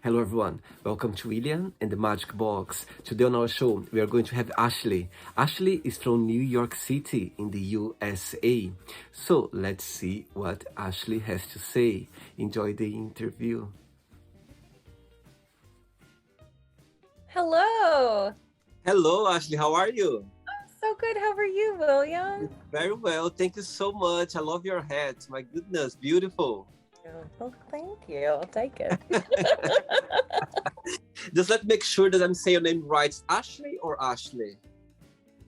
Hello everyone, welcome to William and the Magic Box. Today on our show, we are going to have Ashley. Ashley is from New York City in the USA. So let's see what Ashley has to say. Enjoy the interview. Hello. Hello Ashley, how are you? So good. How are you, William? Very well, thank you so much. I love your hat, my goodness, beautiful. Well, thank you. I'll take it. Just let me make sure that I'm saying your name right. Ashley or Ashley?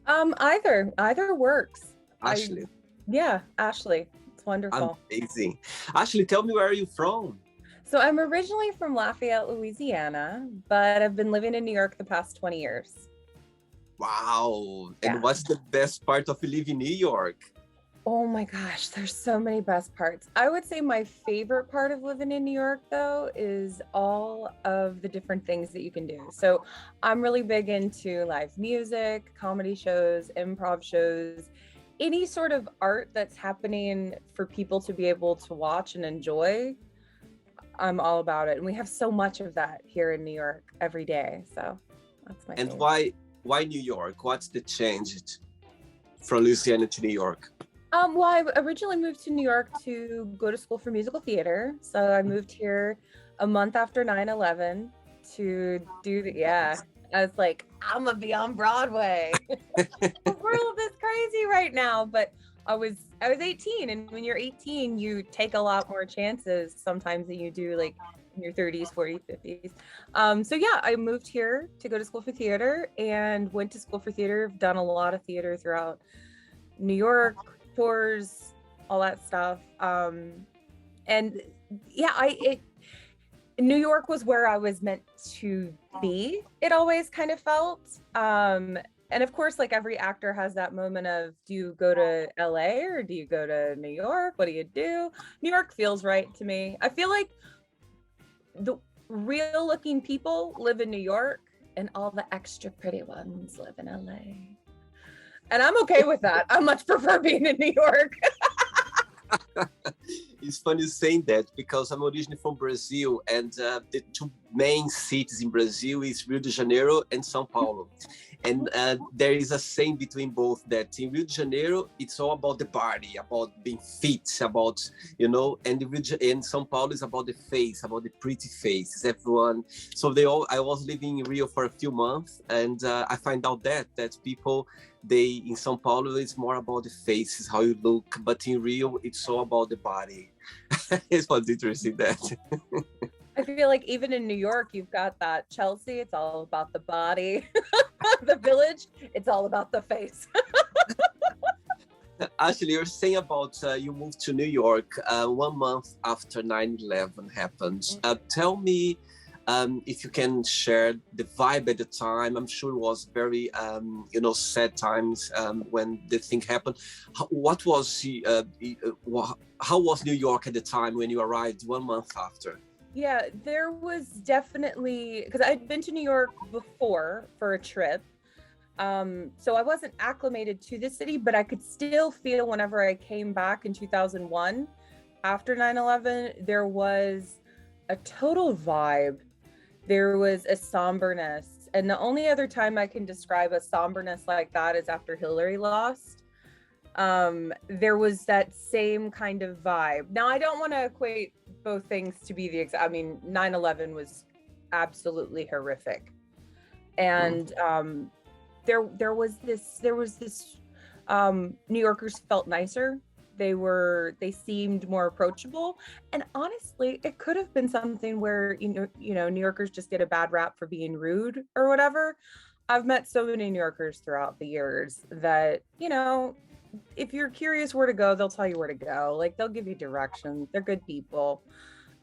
Either works. Ashley. Yeah, Ashley. It's wonderful. Amazing. Ashley, tell me, where are you from? So I'm originally from Lafayette, Louisiana, but I've been living in New York the past 20 years. Wow. And Yeah. what's the best part of living in New York? Oh my gosh, there's so many best parts. I would say my favorite part of living in New York, though, is all of the different things that you can do. So I'm really big into live music, comedy shows, improv shows, any sort of art that's happening for people to be able to watch and enjoy. I'm all about it. And we have so much of that here in New York every day. So that's my And favorite. why New York? What's the change from Louisiana to New York? Well, I originally moved to New York to go to school for musical theater. So I moved here a month after 9/11 to do I was like, I'm gonna be on Broadway. The world is crazy right now, but I was 18, and when you're 18, you take a lot more chances sometimes than you do like in your 30s, 40s, 50s. So yeah, I moved here to go to school for theater and went to school for theater. I've done a lot of theater throughout New York, tours, all that stuff. And yeah, New York was where I was meant to be. It always kind of felt. And of course, like every actor has that moment of, do you go to LA or do you go to New York? What do you do? New York feels right to me. I feel like the real looking people live in New York and all the extra pretty ones live in LA. And I'm okay with that. I much prefer being in New York. It's funny saying that because I'm originally from Brazil, and the two main cities in Brazil is Rio de Janeiro and São Paulo. And there is a saying between both that in Rio de Janeiro, it's all about the body, about being fit, about, and in São Paulo is about the face, about the pretty faces, everyone. So I was living in Rio for a few months, and I find out that people, in São Paulo, it's more about the faces, how you look, but in Rio, it's all about the body. It was interesting that. I feel like even in New York, you've got that Chelsea, it's all about the body. The Village, it's all about the face. Actually, you're saying about you moved to New York 1 month after 9/11 happened. Tell me if you can share the vibe at the time. I'm sure it was very, sad times when the thing happened. How was New York at the time when you arrived 1 month after? Yeah, there was definitely, because I'd been to New York before for a trip. So I wasn't acclimated to the city, but I could still feel whenever I came back in 2001, after 9/11, there was a total vibe. There was a somberness. And the only other time I can describe a somberness like that is after Hillary lost. There was that same kind of vibe. Now, I don't want to equate both things to be the exact. I mean, 9/11 was absolutely horrific, and there was this. New Yorkers felt nicer. They seemed more approachable, and honestly, it could have been something where New Yorkers just get a bad rap for being rude or whatever. I've met so many New Yorkers throughout the years that if you're curious where to go, they'll tell you where to go. Like, they'll give you directions. They're good people.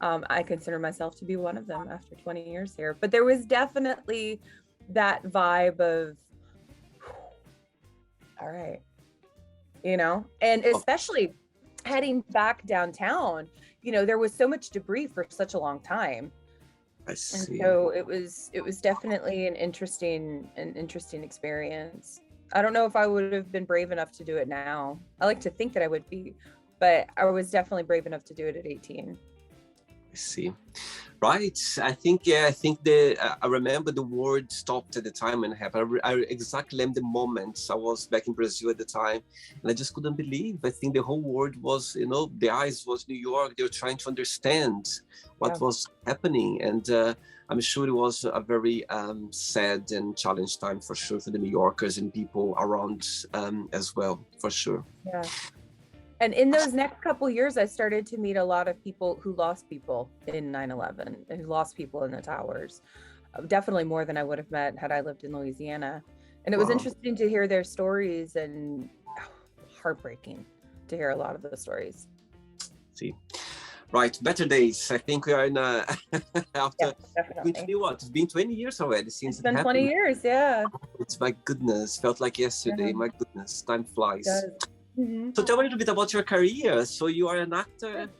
I consider myself to be one of them after 20 years here. But there was definitely that vibe of, all right, and especially heading back downtown, there was so much debris for such a long time. I see. And so it was definitely an interesting experience. I don't know if I would have been brave enough to do it now. I like to think that I would be, but I was definitely brave enough to do it at 18. I see. Right. I remember the word stopped at the time when it happened. I exactly remember the moment. I was back in Brazil at the time, and I just couldn't believe. I think the whole world was, the eyes was New York. They were trying to understand what was happening. And I'm sure it was a very sad and challenged time for sure for the New Yorkers and people around as well, for sure. Yeah. And in those next couple years, I started to meet a lot of people who lost people in 9/11, and who lost people in the towers. Definitely more than I would have met had I lived in Louisiana. And it was interesting to hear their stories, and heartbreaking to hear a lot of those stories. See, right, better days. I think we are in after it's been 20 years already since it's been 20 years. Yeah. It's my goodness, felt like yesterday. My goodness, time flies. Mm-hmm. So tell me a little bit about your career. So you are an actor?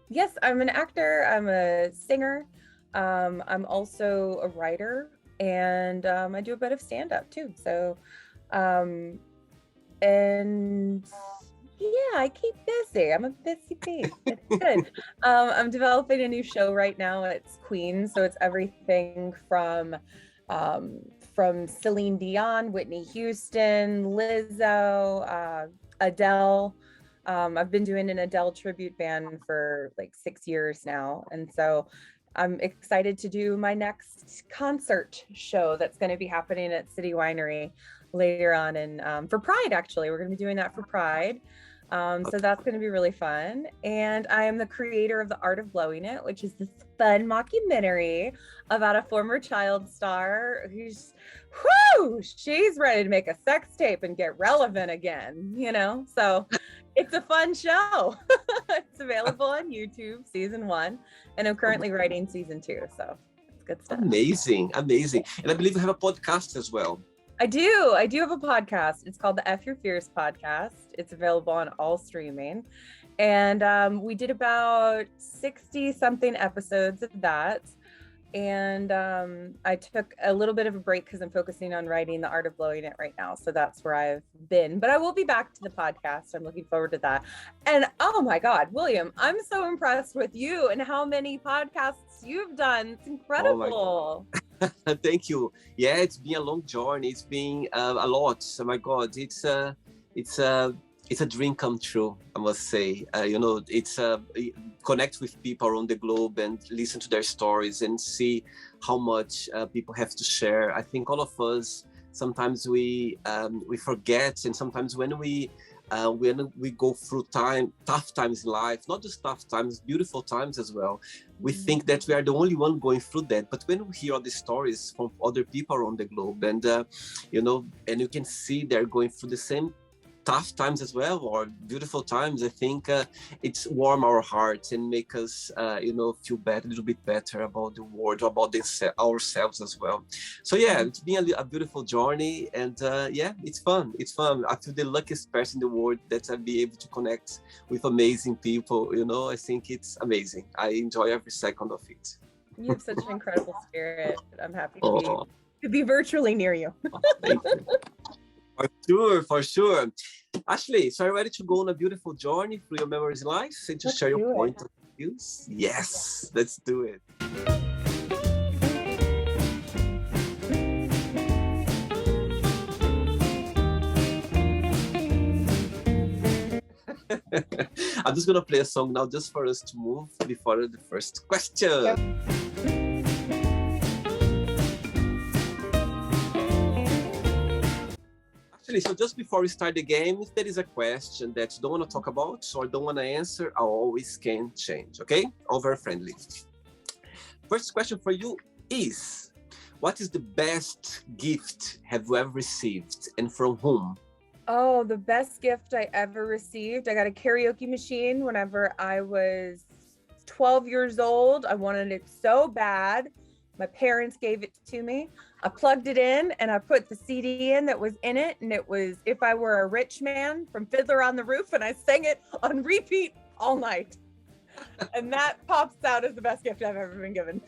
Yes, I'm an actor. I'm a singer. I'm also a writer, and I do a bit of stand-up too. So, and yeah, I keep busy. I'm a busy bee. It's good. I'm developing a new show right now. It's Queen, so it's everything from Celine Dion, Whitney Houston, Lizzo, Adele. I've been doing an Adele tribute band for like 6 years now. And so I'm excited to do my next concert show that's going to be happening at City Winery later on. And for Pride, actually, we're going to be doing that for Pride. So that's going to be really fun. And I am the creator of The Art of Blowing It, which is this fun mockumentary about a former child star who's, she's ready to make a sex tape and get relevant again, So it's a fun show. It's available on YouTube, season 1. And I'm currently writing season 2. So it's good stuff. Amazing. And I believe you have a podcast as well. I do have a podcast. It's called the F Your Fears podcast. It's available on all streaming. And we did about 60 something episodes of that. And I took a little bit of a break because I'm focusing on writing The Art of Blowing It right now. So that's where I've been. But I will be back to the podcast. I'm looking forward to that. And oh my God, William, I'm so impressed with you and how many podcasts you've done. It's incredible. Oh thank you. Yeah, it's been a long journey. It's been a lot. Oh my God, it's a dream come true, I must say. It's connect with people around the globe and listen to their stories and see how much people have to share. I think all of us, sometimes we forget, and sometimes when we go through tough times in life, not just tough times, beautiful times as well, we think that we are the only one going through that. But when we hear all the stories from other people around the globe, and and you can see they're going through the same tough times as well, or beautiful times, I think it's warm our hearts and make us feel better, a little bit better about the world, about ourselves as well. So yeah, it's been a beautiful journey, and it's fun. I feel the luckiest person in the world that I'll be able to connect with amazing people. I think it's amazing. I enjoy every second of it. You have such an incredible spirit. I'm happy to be virtually near you. Thank you. For sure. Ashley, so are you ready to go on a beautiful journey through your memories in life and to share your point of views? Yes, let's do it. I'm just going to play a song now just for us to move before the first question. Yep. So just before we start the game, if there is a question that you don't want to talk about or don't want to answer, I always can change, okay? All very friendly. First question for you is, what is the best gift have you ever received and from whom? Oh, the best gift I ever received. I got a karaoke machine whenever I was 12 years old. I wanted it so bad. My parents gave it to me. I plugged it in and I put the CD in that was in it. And it was If I Were a Rich Man from Fiddler on the Roof. And I sang it on repeat all night. And that pops out as the best gift I've ever been given.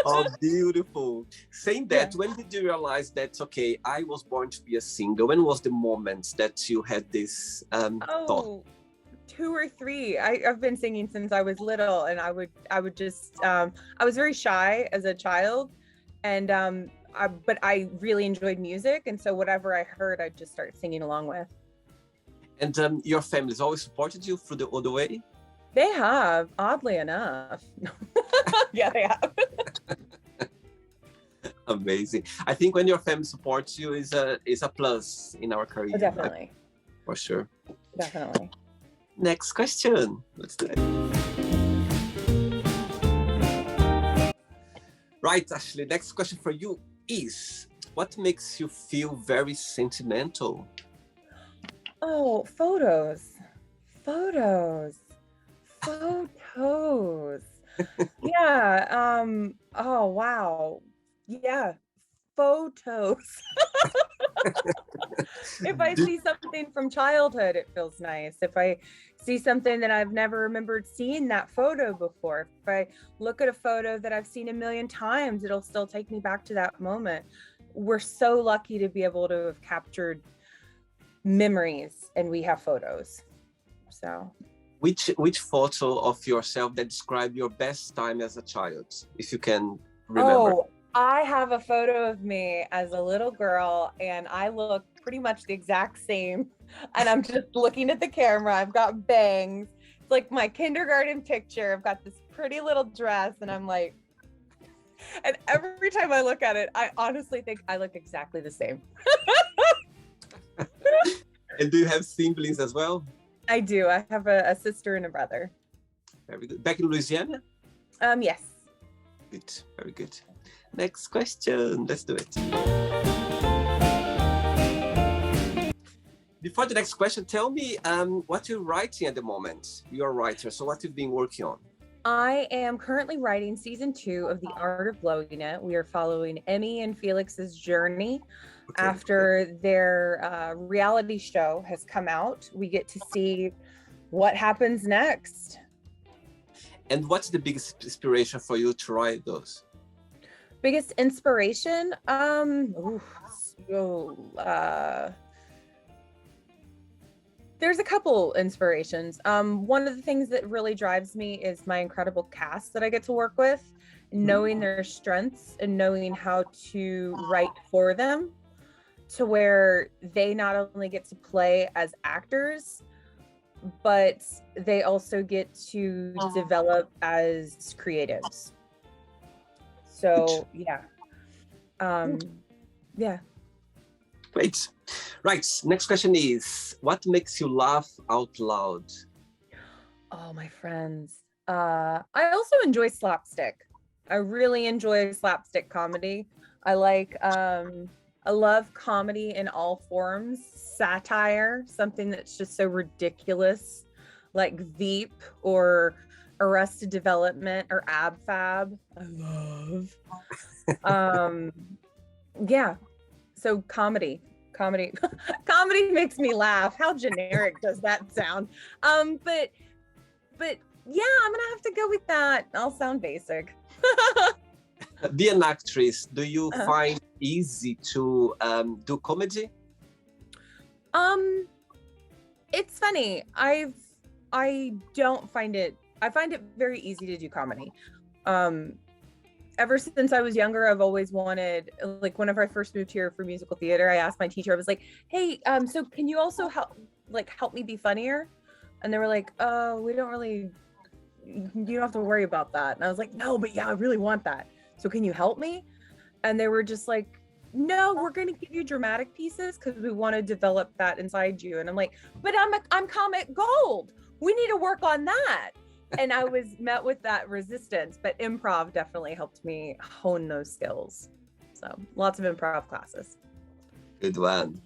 Oh, beautiful. Saying that, when did you realize that, okay, I was born to be a singer? When was the moment that you had this thought? 2 or 3. I've been singing since I was little, and I would just I was very shy as a child, and but I really enjoyed music, and so whatever I heard, I'd just start singing along with. And your family's always supported you through all the way? They have, oddly enough. Yeah, they have. Amazing. I think when your family supports you is a plus in our career. Oh, definitely. For sure. Definitely. Next question. Let's do it. Right, Ashley. Next question for you is, what makes you feel very sentimental? Oh, photos. Yeah. Oh, wow. Yeah. Photos. If I see something from childhood, it feels nice. If I see something that I've never remembered seeing that photo before, if I look at a photo that I've seen a million times, it'll still take me back to that moment. We're so lucky to be able to have captured memories, and we have photos. So which photo of yourself that describe your best time as a child, if you can remember? Oh, I have a photo of me as a little girl, and I look pretty much the exact same. And I'm just looking at the camera. I've got bangs. It's like my kindergarten picture. I've got this pretty little dress, and I'm like, and every time I look at it, I honestly think I look exactly the same. And do you have siblings as well? I do. I have a sister and a brother. Very good. Back in Louisiana? Yes. Good. Very good. Next question. Let's do it. Before the next question, tell me what you're writing at the moment. You're a writer, so what you've been working on? I am currently writing season 2 of The Art of Blowing It. We are following Emmy and Felix's journey. Okay. After their reality show has come out, we get to see what happens next. And what's the biggest inspiration for you to write those? Biggest inspiration? There's a couple inspirations. One of the things that really drives me is my incredible cast that I get to work with, knowing their strengths and knowing how to write for them, to where they not only get to play as actors, but they also get to develop as creatives. So yeah. Yeah. Great. Right. Next question is, what makes you laugh out loud? Oh, my friends. I also enjoy slapstick. I really enjoy slapstick comedy. I love comedy in all forms. Satire, something that's just so ridiculous, like Veep or Arrested Development or Ab Fab. I love. Yeah. So comedy makes me laugh. How generic does that sound? But yeah, I'm gonna have to go with that. I'll sound basic. Be an actress. Do you find easy to do comedy? It's funny. I don't find it. I find it very easy to do comedy. Ever since I was younger, I've always wanted, like whenever I first moved here for musical theater, I asked my teacher, I was like, hey, so can you also help me be funnier? And they were like, oh, we don't really, you don't have to worry about that. And I was like, no, but yeah, I really want that. So can you help me? And they were just like, no, we're going to give you dramatic pieces because we want to develop that inside you. And I'm like, but I'm comic gold. We need to work on that. And I was met with that resistance, but improv definitely helped me hone those skills. So lots of improv classes. Good one.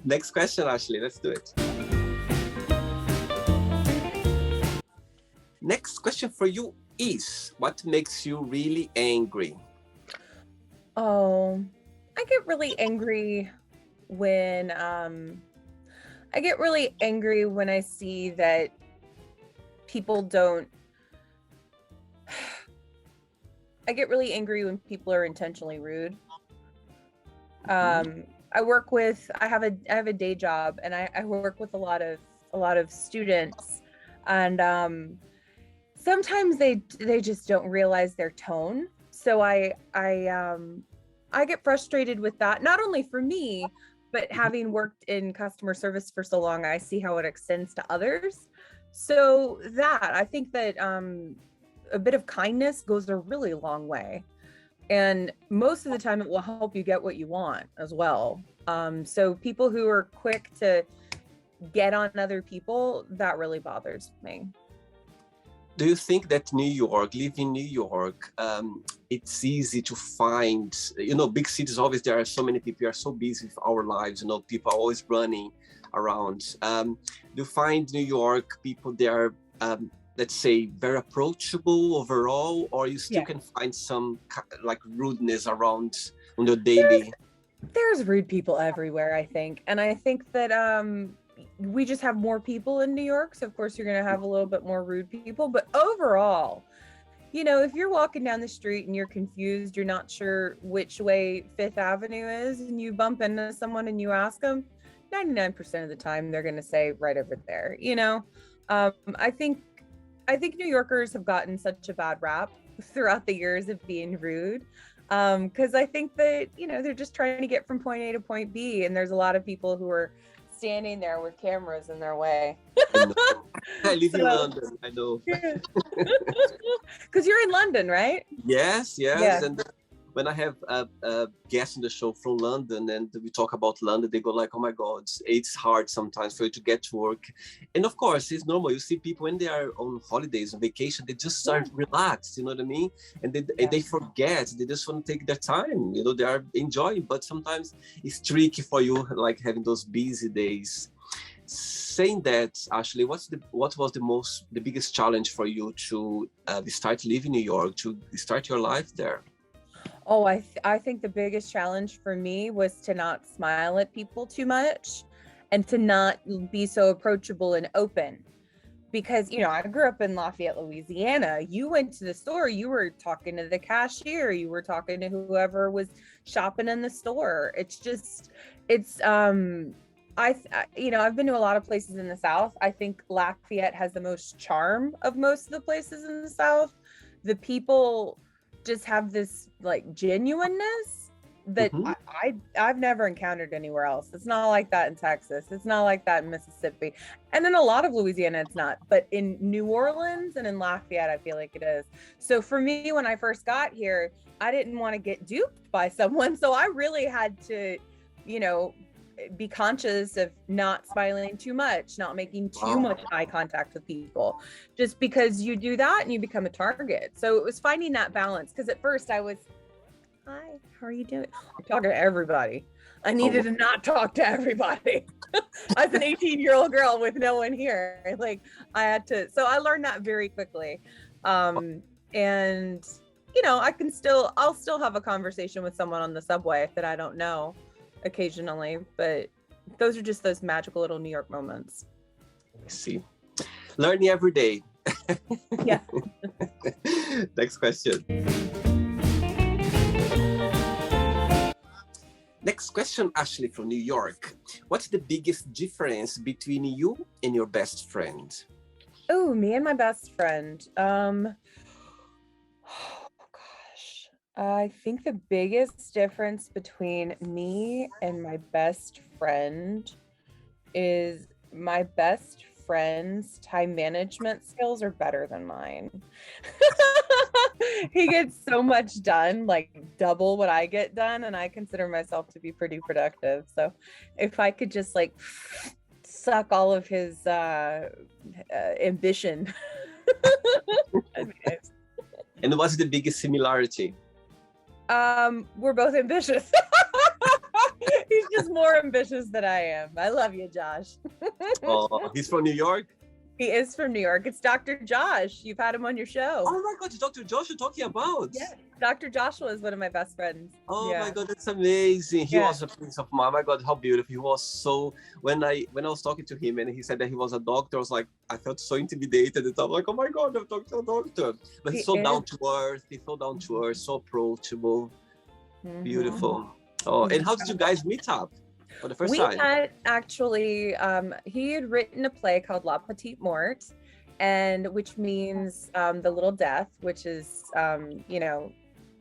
Next question, Ashley. Let's do it. Next question for you is, what makes you really angry? Oh, I get really angry when I see that people don't. I get really angry when people are intentionally rude. I have a day job, and I work with a lot of a lot of students, and sometimes they just don't realize their tone. So I get frustrated with that, not only for me, but having worked in customer service for so long, I see how it extends to others. So that I think that a bit of kindness goes a really long way. And most of the time it will help you get what you want as well. So people who are quick to get on other people, that really bothers me. Do you think that living in New York, it's easy to find, big cities, always there are so many people, we are so busy with our lives, people are always running around. Do you find New York people, they are, let's say, very approachable overall, or you still can find some like rudeness around on your daily? There's rude people everywhere, I think. And I think that we just have more people in New York, so of course you're going to have a little bit more rude people, but overall, if you're walking down the street and you're confused, you're not sure which way Fifth Avenue is, and you bump into someone and you ask them, 99% of the time they're going to say right over there. I think New Yorkers have gotten such a bad rap throughout the years of being rude, because I think that they're just trying to get from point A to point B, and there's a lot of people who are standing there with cameras in their way. I live in London, I know. Because you're in London, right? Yes. Yeah. And when I have a guest in the show from London and we talk about London, they go like, oh my God, it's hard sometimes for you to get to work. And of course, it's normal. You see people when they are on holidays, on vacation, they just start relaxed, you know what I mean? And they forget, they just want to take their time, they are enjoying, but sometimes it's tricky for you, like having those busy days. Saying that, Ashley, what was the biggest challenge for you to start living in New York, to start your life there? Oh, I think the biggest challenge for me was to not smile at people too much and to not be so approachable and open. Because, I grew up in Lafayette, Louisiana. You went to the store, you were talking to the cashier, you were talking to whoever was shopping in the store. I've been to a lot of places in the South. I think Lafayette has the most charm of most of the places in the South. The people just have this like genuineness that I've never encountered anywhere else. It's not like that in Texas. It's not like that in Mississippi. And in a lot of Louisiana, it's not. But in New Orleans and in Lafayette, I feel like it is. So for me, when I first got here, I didn't want to get duped by someone. So I really had to, be conscious of not smiling too much, not making too much eye contact with people, just because you do that and you become a target. So it was finding that balance, because at first I was, hi, how are you doing? I'm talking to everybody. I needed to not talk to everybody. I was an 18-year-old girl with no one here. Like so I learned that very quickly. And I'll still have a conversation with someone on the subway that I don't know occasionally, but those are just those magical little New York moments. I see. Learning every day. Yeah. Next question. Next question, Ashley from New York. What's the biggest difference between you and your best friend? Oh, me and my best friend. I think the biggest difference between me and my best friend is my best friend's time management skills are better than mine. He gets so much done, like double what I get done, and I consider myself to be pretty productive. So if I could just like suck all of his ambition. And what's the biggest similarity? We're both ambitious. He's just more ambitious than I am. I love you, Josh. Oh, he's from New York? He is from New York. It's Dr. Josh. You've had him on your show. Oh my God, it's Dr. Josh you're talking about? Yeah, Dr. Joshua is one of my best friends. Oh my God, that's amazing. He was a prince of mine. My God, how beautiful. He was so, when I was talking to him and he said that he was a doctor, I was like, I felt so intimidated. And I'm like, oh my God, I'm talking to a doctor. But he's so down to earth. He's so down to earth, so approachable. Beautiful. Oh, and how did you guys meet up? for the first We time? met actually, he had written a play called La Petite Mort, and which means the little death, which is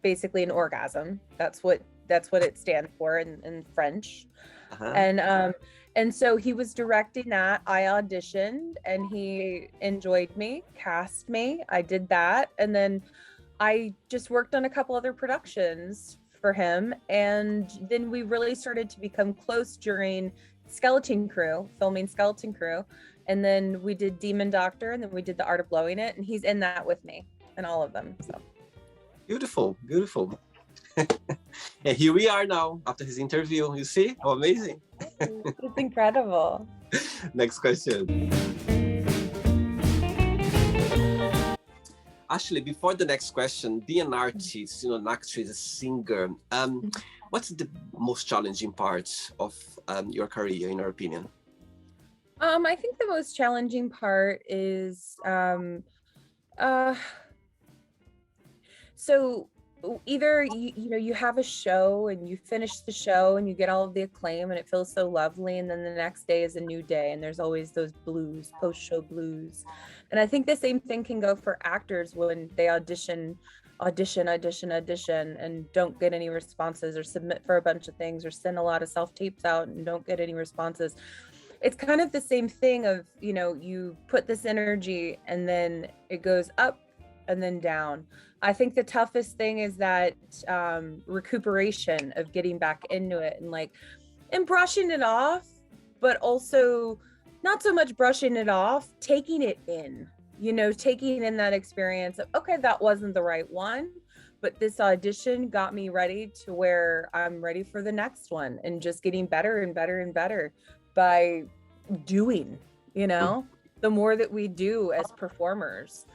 basically an orgasm. That's what it stands for in French. Uh-huh. And so he was directing that. I auditioned and he enjoyed me, cast me. I did that, and then I just worked on a couple other productions for him, and then we really started to become close during filming Skeleton Crew, and then we did Demon Doctor, and then we did The Art of Blowing It, and he's in that with me in all of them. So Beautiful, beautiful. And here we are now after his interview. You see how amazing. it's incredible. Next question. Ashley, before the next question, being an artist, an actress, a singer, what's the most challenging part of your career, in your opinion? I think the most challenging part is so either you have a show and you finish the show and you get all of the acclaim and it feels so lovely, and then the next day is a new day and there's always those blues, post-show blues. And I think the same thing can go for actors when they audition and don't get any responses, or submit for a bunch of things, or send a lot of self-tapes out and don't get any responses. It's kind of the same thing of, you put this energy and then it goes up and then down. I think the toughest thing is that recuperation of getting back into it and brushing it off, but also not so much brushing it off, taking it in, taking in that experience of, okay, that wasn't the right one, but this audition got me ready to where I'm ready for the next one, and just getting better and better and better by doing, the more that we do as performers,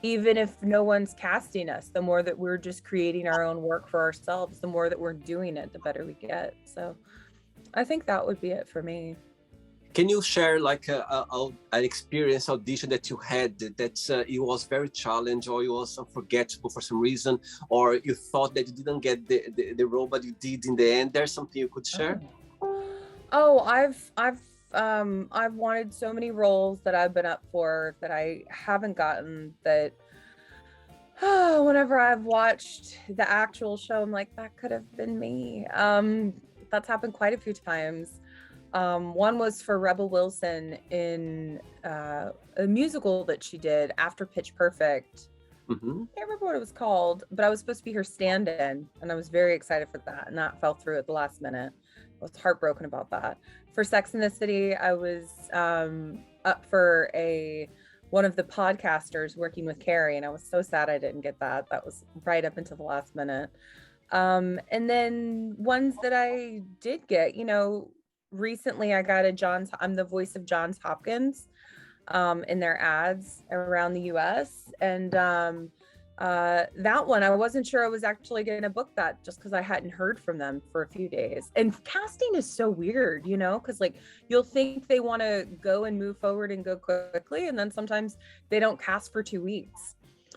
even if no one's casting us, the more that we're just creating our own work for ourselves, the more that we're doing it, the better we get. So I think that would be it for me. Can you share an experience audition that you had that it was very challenging, or it was unforgettable for some reason, or you thought that you didn't get the role but you did in the end? There's something you could share? I've wanted so many roles that I've been up for that I haven't gotten, that whenever I've watched the actual show, I'm like, that could have been me. That's happened quite a few times. One was for Rebel Wilson in a musical that she did after Pitch Perfect. Mm-hmm. I can't remember what it was called, but I was supposed to be her stand-in, and I was very excited for that, and that fell through at the last minute. I was heartbroken about that. For Sex and the City, I was up for one of the podcasters working with Carrie, and I was so sad I didn't get that. That was right up until the last minute. And then ones that I did get, recently I got I'm the voice of Johns Hopkins in their ads around the US. And that one, I wasn't sure I was actually going to book that, just because I hadn't heard from them for a few days. And casting is so weird, because you'll think they want to go and move forward and go quickly, and then sometimes they don't cast for 2 weeks.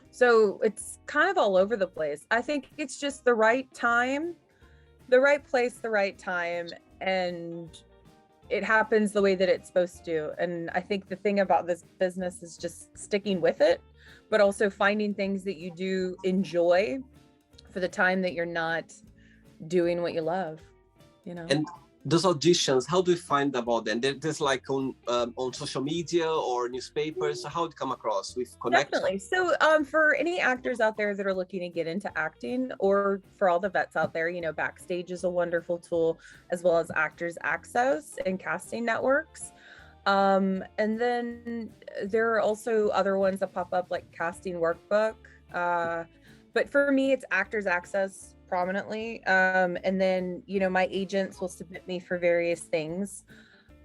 So it's kind of all over the place. I think it's just the right time, the right place, the right time, and it happens the way that it's supposed to. And I think the thing about this business is just sticking with it, but also finding things that you do enjoy for the time that you're not doing what you love, And those auditions, how do you find about them? There's on social media or newspapers. How do you come across with connect? Definitely. So for any actors out there that are looking to get into acting, or for all the vets out there, Backstage is a wonderful tool, as well as Actors Access and casting networks. And then there are also other ones that pop up, like Casting Workbook. But for me, it's Actors Access prominently. And then, my agents will submit me for various things.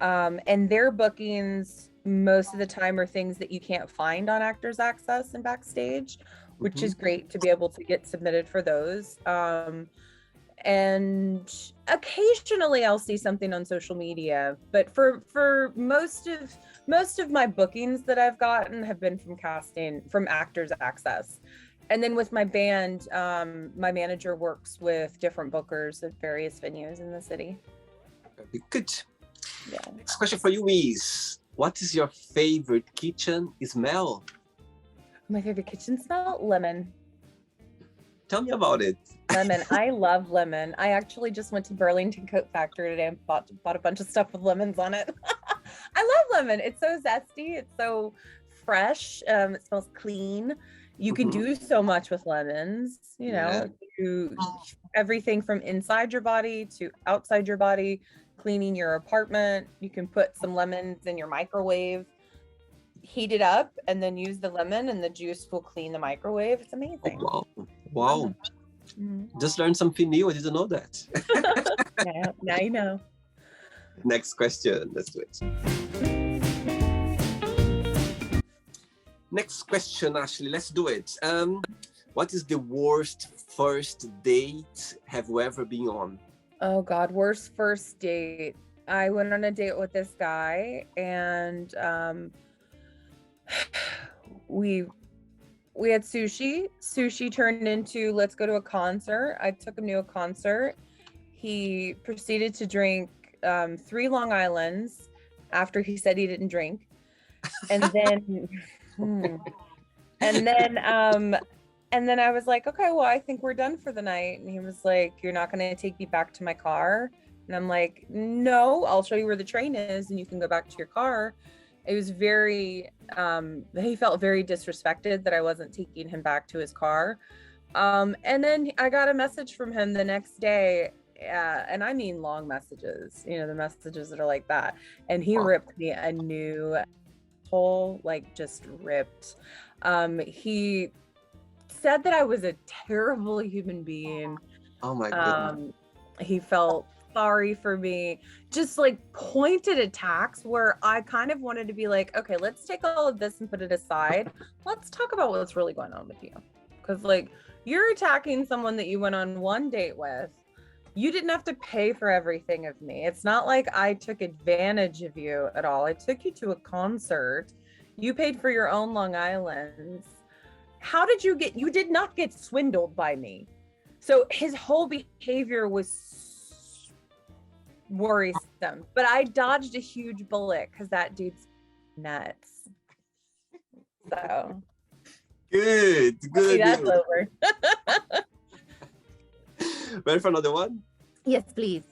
And their bookings most of the time are things that you can't find on Actors Access and Backstage, which is great to be able to get submitted for those. And occasionally I'll see something on social media, but for most of my bookings that I've gotten have been from Actors Access. And then with my band, my manager works with different bookers at various venues in the city. Very good. Yeah. Next question for you is, what is your favorite kitchen smell? My favorite kitchen smell? Lemon. Tell me about it. Lemon. I love lemon. I actually just went to Burlington Coat Factory today and bought a bunch of stuff with lemons on it. I love lemon. It's so zesty. It's so fresh. It smells clean. You can do so much with lemons, you know, everything from inside your body to outside your body, cleaning your apartment. You can put some lemons in your microwave, heat it up, and then use the lemon, and the juice will clean the microwave. It's amazing. Oh, wow. Just learned something new. I didn't know that. Now you know. Next question. Let's do it. Next question, Ashley. Let's do it. What is the worst first date have you ever been on? Oh God, worst first date. I went on a date with this guy, and we had sushi. Sushi turned into, let's go to a concert. I took him to a concert. He proceeded to drink 3 Long Islands after he said he didn't drink. And then and then I was like, okay, well, I think we're done for the night. And he was like, you're not going to take me back to my car? And I'm like, no, I'll show you where the train is and you can go back to your car. It was very, he felt very disrespected that I wasn't taking him back to his car. And then I got a message from him the next day, and I mean long messages, you know, the messages that are like that. And he ripped me a new hole, like just ripped. He said that I was a terrible human being. Oh my goodness. He felt sorry for me, just like pointed attacks where I kind of wanted to be like, okay, let's take all of this and put it aside. Let's talk about what's really going on with you. Because like, you're attacking someone that you went on one date with. You didn't have to pay for everything of me. It's not like I took advantage of you at all. I took you to a concert. You paid for your own Long Islands. How did you did not get swindled by me. So his whole behavior was worrisome, but I dodged a huge bullet because that dude's nuts. So good. That's over. Ready for another one? Yes, please.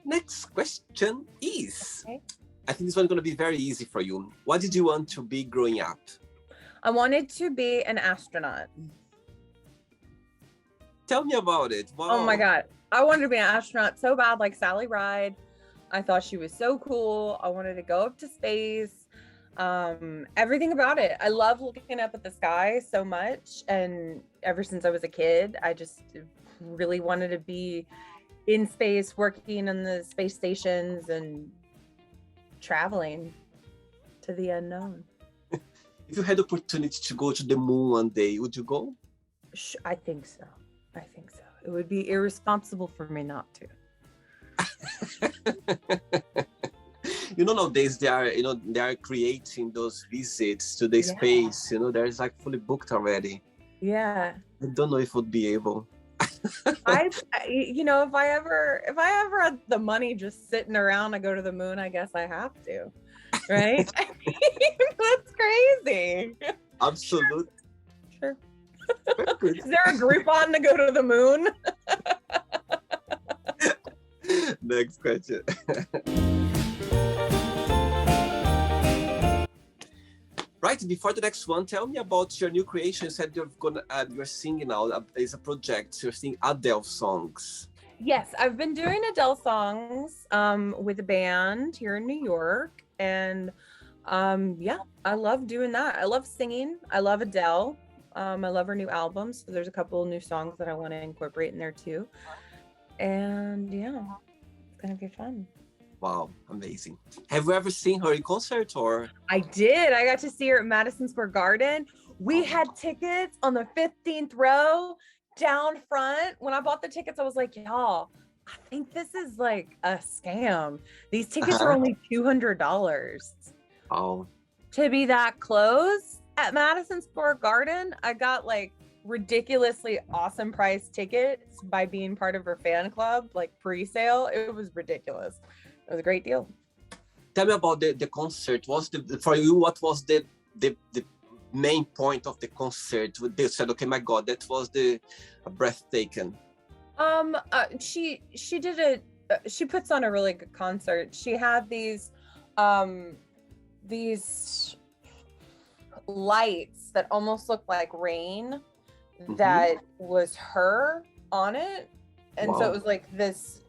Next question is, okay. I think this one's going to be very easy for you. What did you want to be growing up? I wanted to be an astronaut. Tell me about it. Wow. Oh my God. I wanted to be an astronaut so bad, like Sally Ride. I thought she was so cool. I wanted to go up to space. Everything about it. I love looking up at the sky so much. And ever since I was a kid, I just really wanted to be in space, working on the space stations and traveling to the unknown. If you had the opportunity to go to the moon one day, would you go? I think so. It would be irresponsible for me not to. Nowadays they are creating those visits to the space. There's like fully booked already. Yeah. I don't know if would be able. if I ever had the money just sitting around to go to the moon, I guess I have to. Right? That's crazy. Absolutely. Sure. Is there a Groupon to go to the moon? Next question. Right, before the next one, tell me about your new creation. You said you're singing now. It's a project. You're singing Adele songs. Yes, I've been doing Adele songs with a band here in New York. And I love doing that. I love singing. I love Adele. I love her new album. So there's a couple of new songs that I want to incorporate in there too. And yeah, it's going to be fun. Wow, amazing. Have you ever seen her in concert or? I did. I got to see her at Madison Square Garden. We had tickets on the 15th row down front. When I bought the tickets, I was like, y'all, I think this is like a scam. These tickets are only $200. Oh. To be that close at Madison Square Garden, I got like ridiculously awesome price tickets by being part of her fan club, like pre-sale. It was ridiculous. It was a great deal. Tell me about the concert. For you, what was the main point of the concert? They said, okay, my God, that was the breathtaking. She puts on a really good concert. She had these lights that almost looked like rain that was her on it. And so it was like this,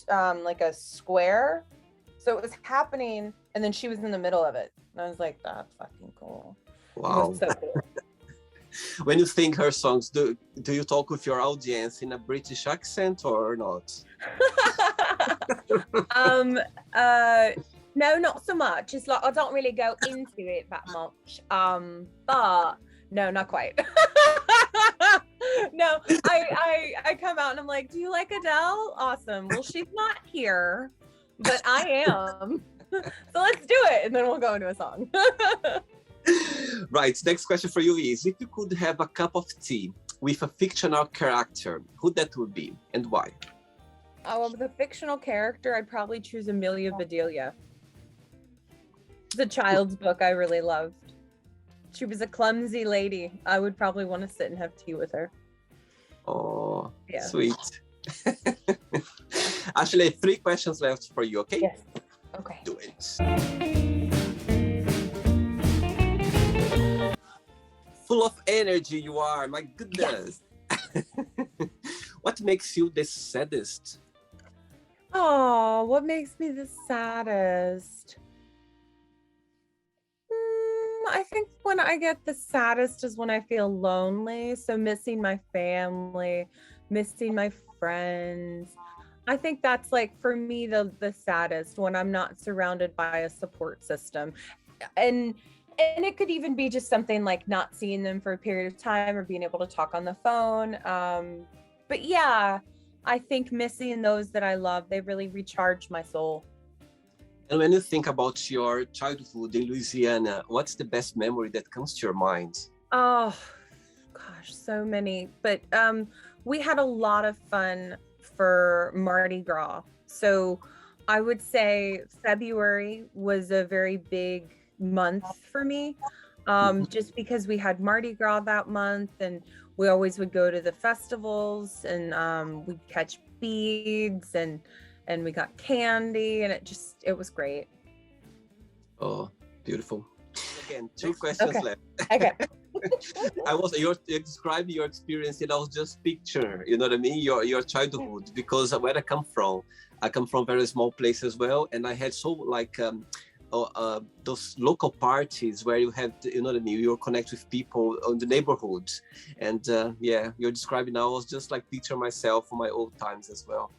like a square. So it was happening, and then she was in the middle of it. And I was like, that's fucking cool. Wow. So cool. When you sing her songs, do you talk with your audience in a British accent or not? No, not so much. It's like I don't really go into it that much. But no, not quite. No, I come out and I'm like, do you like Adele? Awesome. Well, she's not here, but I am. So let's do it, and then we'll go into a song. Right. Next question for you is: if you could have a cup of tea with a fictional character, who that would be and why? Oh, the fictional character, I'd probably choose Amelia Bedelia. It's a child's book I really loved. She was a clumsy lady. I would probably want to sit and have tea with her. Oh, yeah. Sweet. Ashley, 3 questions left for you, okay? Yes. Okay. Do it. Full of energy you are, my goodness. Yes. What makes you the saddest? Oh, what makes me the saddest? I think when I get the saddest is when I feel lonely. So missing my family, missing my friends. I think that's like for me the saddest, when I'm not surrounded by a support system. And it could even be just something like not seeing them for a period of time or being able to talk on the phone. But yeah, I think missing those that I love, they really recharge my soul. And when you think about your childhood in Louisiana, what's the best memory that comes to your mind? Oh, gosh, so many. But we had a lot of fun for Mardi Gras. So I would say February was a very big month for me, just because we had Mardi Gras that month, and we always would go to the festivals, and we'd catch beads, and we got candy, and it was great. Oh, beautiful. Again, 2 questions left. Okay. You're describing your experience, and I was just picture, you know what I mean, your childhood, because where I come from a very small place as well, and I had so like those local parties where you have, you know what I mean, you're connect with people on the neighborhood, and yeah, you're describing now, I was just like picture myself from my old times as well.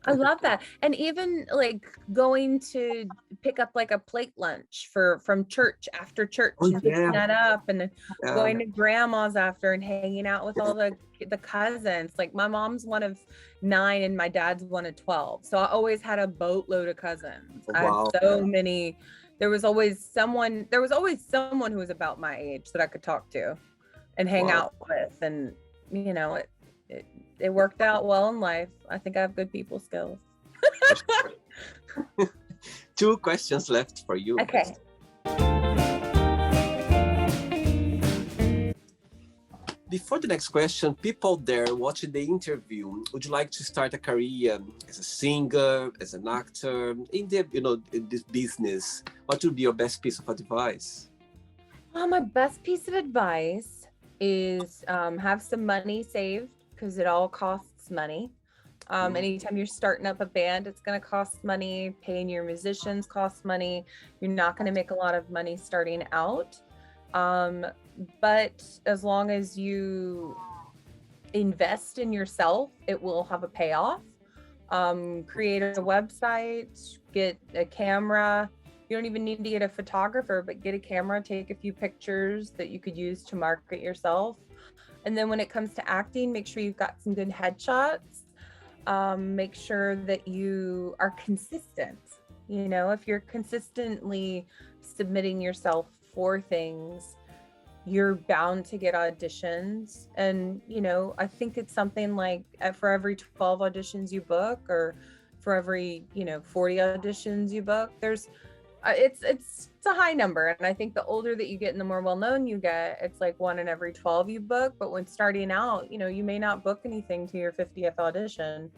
I love that. And even like going to pick up like a plate lunch from church after church, and picking that up, and then going to grandma's after and hanging out with all the cousins. Like my mom's one of 9 and my dad's one of 12. So I always had a boatload of cousins. I had so many. There was always someone who was about my age that I could talk to and hang out with. And you know, it worked out well in life. I think I have good people skills. 2 questions left for you. Okay. Before the next question, people there watching the interview, would you like to start a career as a singer, as an actor, in this business? What would be your best piece of advice? Well, my best piece of advice is have some money saved, because it all costs money. Anytime you're starting up a band, it's going to cost money. Paying your musicians costs money. You're not going to make a lot of money starting out. But as long as you invest in yourself, it will have a payoff. Create a website, get a camera. You don't even need to get a photographer, but get a camera, take a few pictures that you could use to market yourself. And then when it comes to acting, make sure you've got some good headshots. Make sure that you are consistent. If you're consistently submitting yourself for things, you're bound to get auditions. And, you know, I think it's something like for every 12 auditions you book, or for every, you know, 40 auditions you book, there's it's a high number. And I think the older that you get and the more well-known you get, it's like 1 in every 12 you book. But when starting out, you know, you may not book anything to your 50th audition,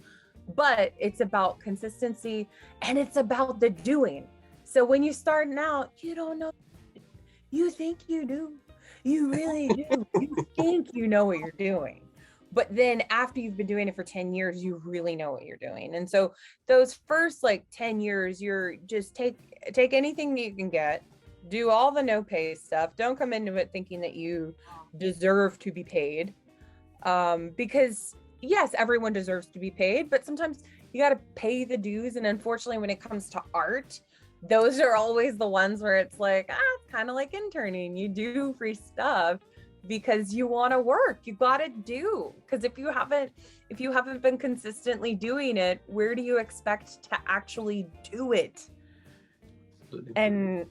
but it's about consistency and it's about the doing. So when you're starting out, you don't know. You think you do. You really do. You think you know what you're doing. But then after you've been doing it for 10 years, you really know what you're doing. And so those first like 10 years, you're just take anything that you can get, do all the no pay stuff. Don't come into it thinking that you deserve to be paid. Because yes, everyone deserves to be paid, but sometimes you got to pay the dues. And unfortunately, when it comes to art, those are always the ones where it's like, it's kind of like interning. You do free stuff because you want to work. You got to do, because if you haven't been consistently doing it, where do you expect to actually do it? And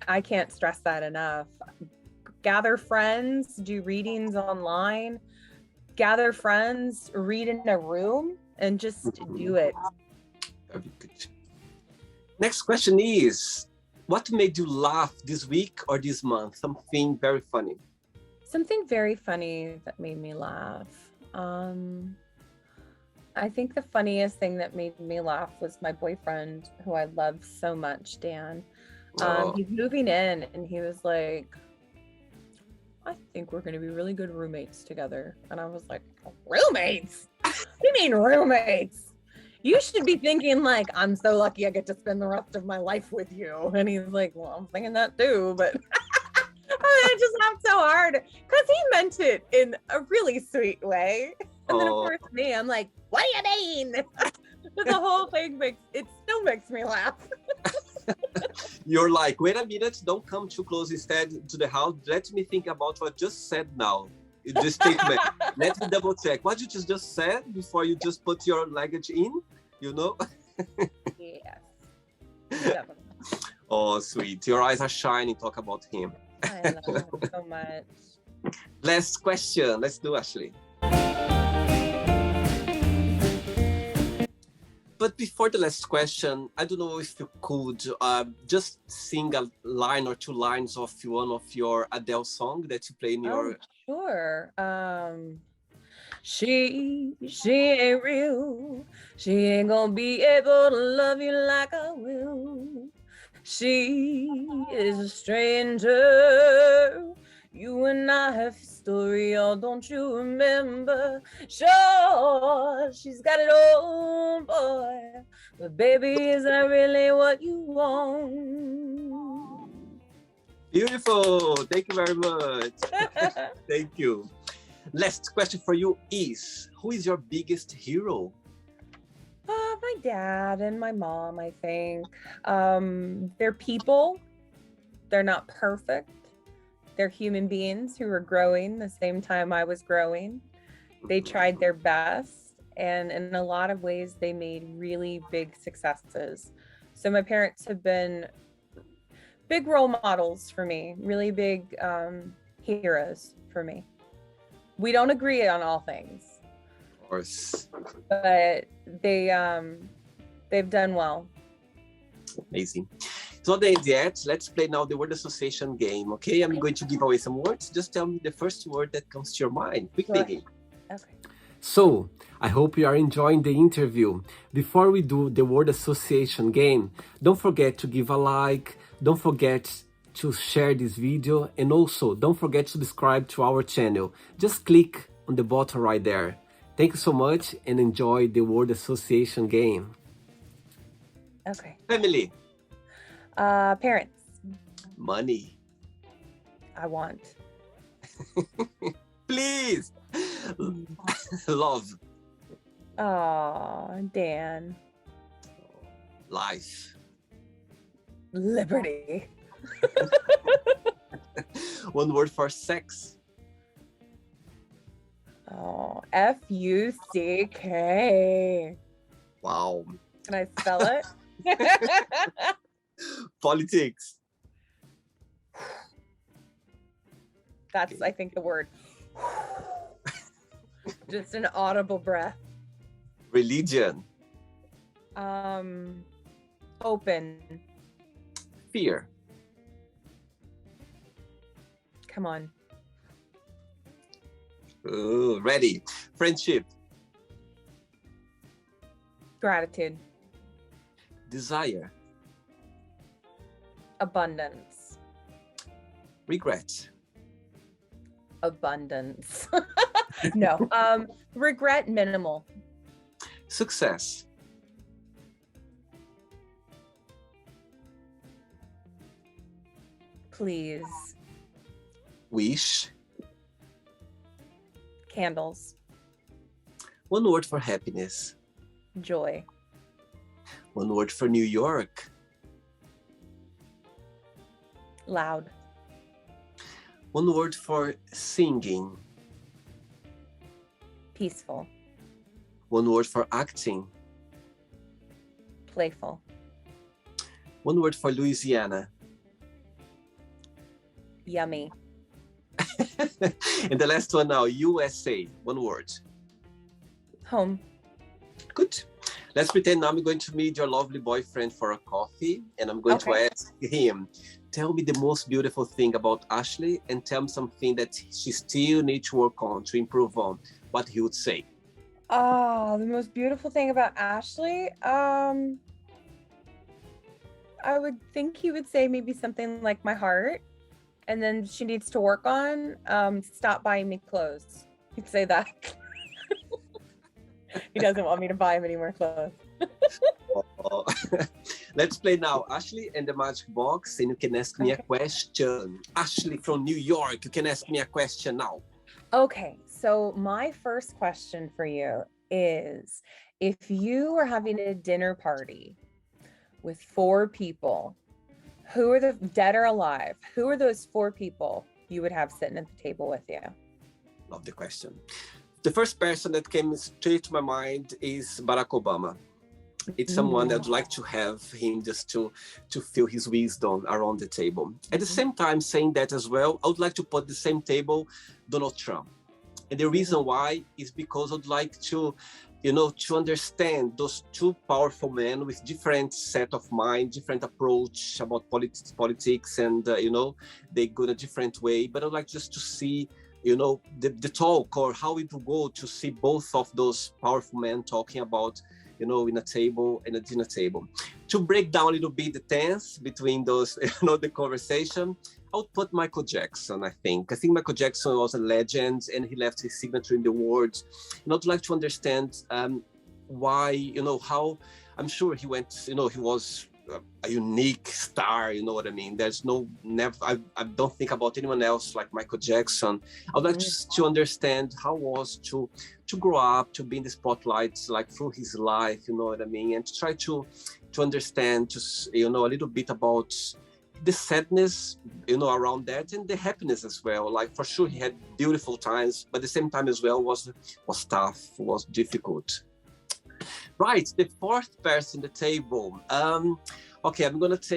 I can't stress that enough. Gather friends, do readings online, gather friends, read in a room, and just do it. Very good. Next question is, what made you laugh this week or this month? Something very funny. Something very funny that made me laugh. I think the funniest thing that made me laugh was my boyfriend, who I love so much, Dan. He's moving in and he was like, I think we're going to be really good roommates together. And I was like, roommates? What do you mean roommates? You should be thinking like, I'm so lucky I get to spend the rest of my life with you. And he's like, well, I'm thinking that too, but I just laughed so hard because he meant it in a really sweet way. And then of course me, I'm like, what do you mean? But the whole thing still makes me laugh. You're like, wait a minute, don't come too close instead to the house. Let me think about what I just said now. This statement. Let me double check. What you just said before you just put your luggage in, you know? Yes. Definitely. Oh, sweet. Your eyes are shining. Talk about him. I love him so much. Last question. Let's do, Ashley. But before the last question, I don't know if you could just sing a line or two lines of one of your Adele song that you play in your... Sure. She ain't real. She ain't gonna be able to love you like I will. She is a stranger. You and I have history, oh, don't you remember? Sure, she's got it all, boy. But baby, is that really what you want? Beautiful. Thank you very much. Thank you. Last question for you is, who is your biggest hero? My dad and my mom, I think. They're people. They're not perfect. They're human beings who were growing the same time I was growing. They tried their best, and in a lot of ways, they made really big successes. So my parents have been big role models for me, really big heroes for me. We don't agree on all things. Of course. But they've done well. Amazing. It's not the end yet. Let's play now the word association game, okay? I'm going to give away some words. Just tell me the first word that comes to your mind. Quick thinking. Okay. So, I hope you are enjoying the interview. Before we do the word association game, don't forget to give a like. Don't forget to share this video. And also, don't forget to subscribe to our channel. Just click on the button right there. Thank you so much and enjoy the word association game. Okay. Family. Parents. Money. I want. Please. Love. Oh, Dan. Life. Liberty. One word for sex. Oh, F-U-C-K. Wow. Can I spell it? Politics. That's, Okay. I think, the word. Just an audible breath. Religion. Open. Fear. Come on. Ooh, ready. Friendship. Gratitude. Desire. Abundance. Regret. Abundance. No. Regret, minimal. Success. Please. Wish. Candles. One word for happiness. Joy. One word for New York. Loud. One word for singing. Peaceful. One word for acting. Playful. One word for Louisiana. Yummy. And the last one now, USA. One word. Home. Good. Let's pretend now I'm going to meet your lovely boyfriend for a coffee, and I'm going to Okay. ask him, tell me the most beautiful thing about Ashley, and tell me something that she still needs to work on, to improve on. What he would say. Oh, the most beautiful thing about Ashley. I would think he would say maybe something like my heart. And then she needs to work on stop buying me clothes. He'd say that. He doesn't want me to buy him any more clothes. Oh. Let's play now, Ashley and the Magic Box, and you can ask me a question. Ashley from New York, you can ask me a question now. Okay, so my first question for you is, if you were having a dinner party with 4 people, who are the dead or alive? Who are those 4 people you would have sitting at the table with you? Love the question. The first person that came straight to my mind is Barack Obama. It's someone that I'd like to have him just to feel his wisdom around the table. At the same time, saying that as well, I would like to put the same table Donald Trump. And the reason why is because I'd like to, to understand those 2 powerful men with different set of mind, different approach about politics, and, they go in a different way. But I'd like just to see, the talk, or how it will go to see both of those powerful men talking about, in a table, in a dinner table. To break down a little bit the tense between those, the conversation, I would put Michael Jackson, I think. I think Michael Jackson was a legend, and he left his signature in the words. And I'd like to understand why, how, I'm sure he went, he was a unique star, you know what I mean? There's I don't think about anyone else like Michael Jackson. I would like to understand how it was to grow up, to be in the spotlight, like through his life, you know what I mean? And to try to understand, a little bit about the sadness, around that, and the happiness as well. Like, for sure, he had beautiful times, but at the same time as well was tough, was difficult. Right, the 4th person at the table. Okay, let's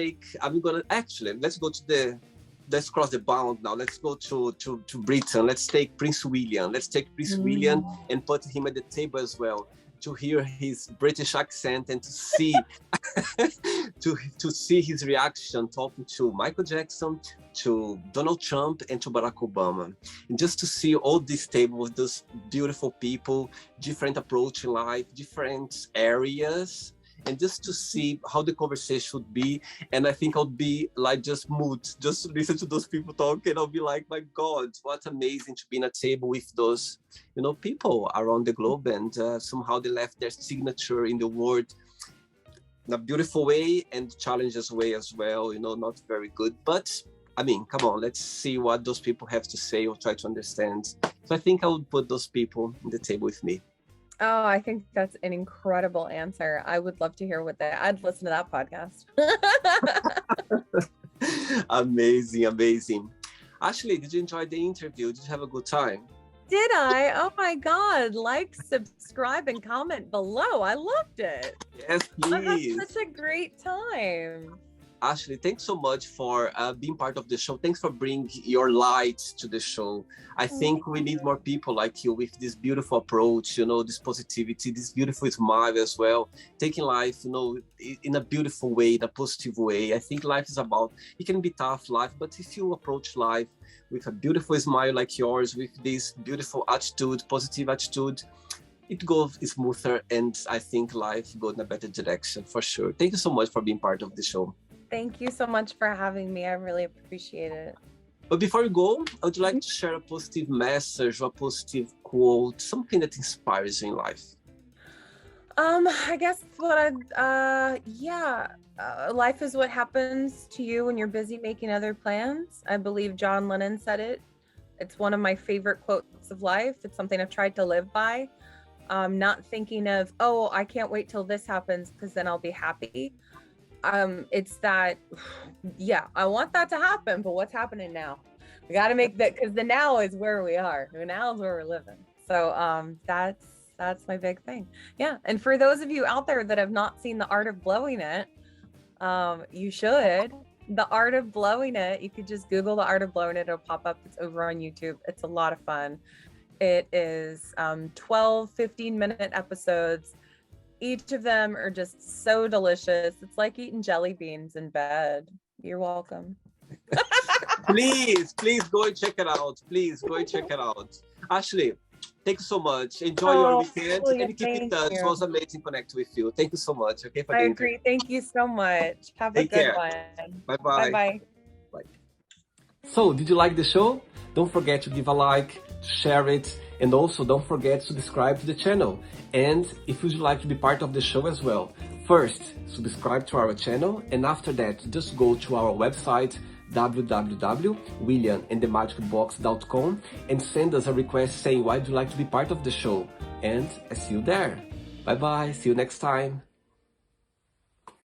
cross the bound now. Let's go to Britain. Let's take Prince William. Let's take Prince William and put him at the table as well, to hear his British accent and to see to see his reaction talking to Michael Jackson, to Donald Trump, and to Barack Obama. And just to see all this table with those beautiful people, different approach in life, different areas, and just to see how the conversation would be. And I think I'll be like just moved, just to listen to those people talk, and I'll be like, my God, what amazing to be in a table with those, people around the globe, and somehow they left their signature in the world in a beautiful way and challenges way as well, not very good. But I mean, come on, let's see what those people have to say or try to understand. So I think I would put those people on the table with me. Oh, I think that's an incredible answer. I would love to hear I'd listen to that podcast. Amazing. Ashley, did you enjoy the interview? Did you have a good time? Did I? Oh my God. Like, subscribe, and comment below. I loved it. Yes, please. I had such a great time. Ashley, thanks so much for being part of the show. Thanks for bringing your light to the show. I think we need more people like you with this beautiful approach, this positivity, this beautiful smile as well, taking life, in a beautiful way, in a positive way. I think life is about, it can be tough life, but if you approach life with a beautiful smile like yours, with this beautiful attitude, positive attitude, it goes smoother, and I think life goes in a better direction for sure. Thank you so much for being part of the show. Thank you so much for having me. I really appreciate it. But before we go, I would like to share a positive message or a positive quote, something that inspires you in life. I guess life is what happens to you when you're busy making other plans. I believe John Lennon said it. It's one of my favorite quotes of life. It's something I've tried to live by. Not thinking of, oh, I can't wait till this happens because then I'll be happy. It's that, yeah, I want that to happen, but what's happening now? We got to make that, because the now is where we are. The now is where we're living. So that's my big thing. Yeah. And for those of you out there that have not seen The Art of Blowing It, you should. The Art of Blowing It, you could just Google The Art of Blowing It. It'll pop up. It's over on YouTube. It's a lot of fun. It is 12, 15-minute episodes. Each of them are just so delicious. It's like eating jelly beans in bed. You're welcome. Please go and check it out. Please go and check it out. Ashley, thank you so much. Enjoy your weekend and keep in touch. It was amazing connect with you. Thank you so much. Okay, I agree. Thank you so much. Have a good one. Bye-bye. Bye-bye. Bye. So, did you like the show? Don't forget to give a like, share it, and also don't forget to subscribe to the channel. And if you'd like to be part of the show as well, first, subscribe to our channel, and after that, just go to our website, www.williamandthemagicbox.com, and send us a request saying why do you like to be part of the show. And I see you there. Bye-bye. See you next time.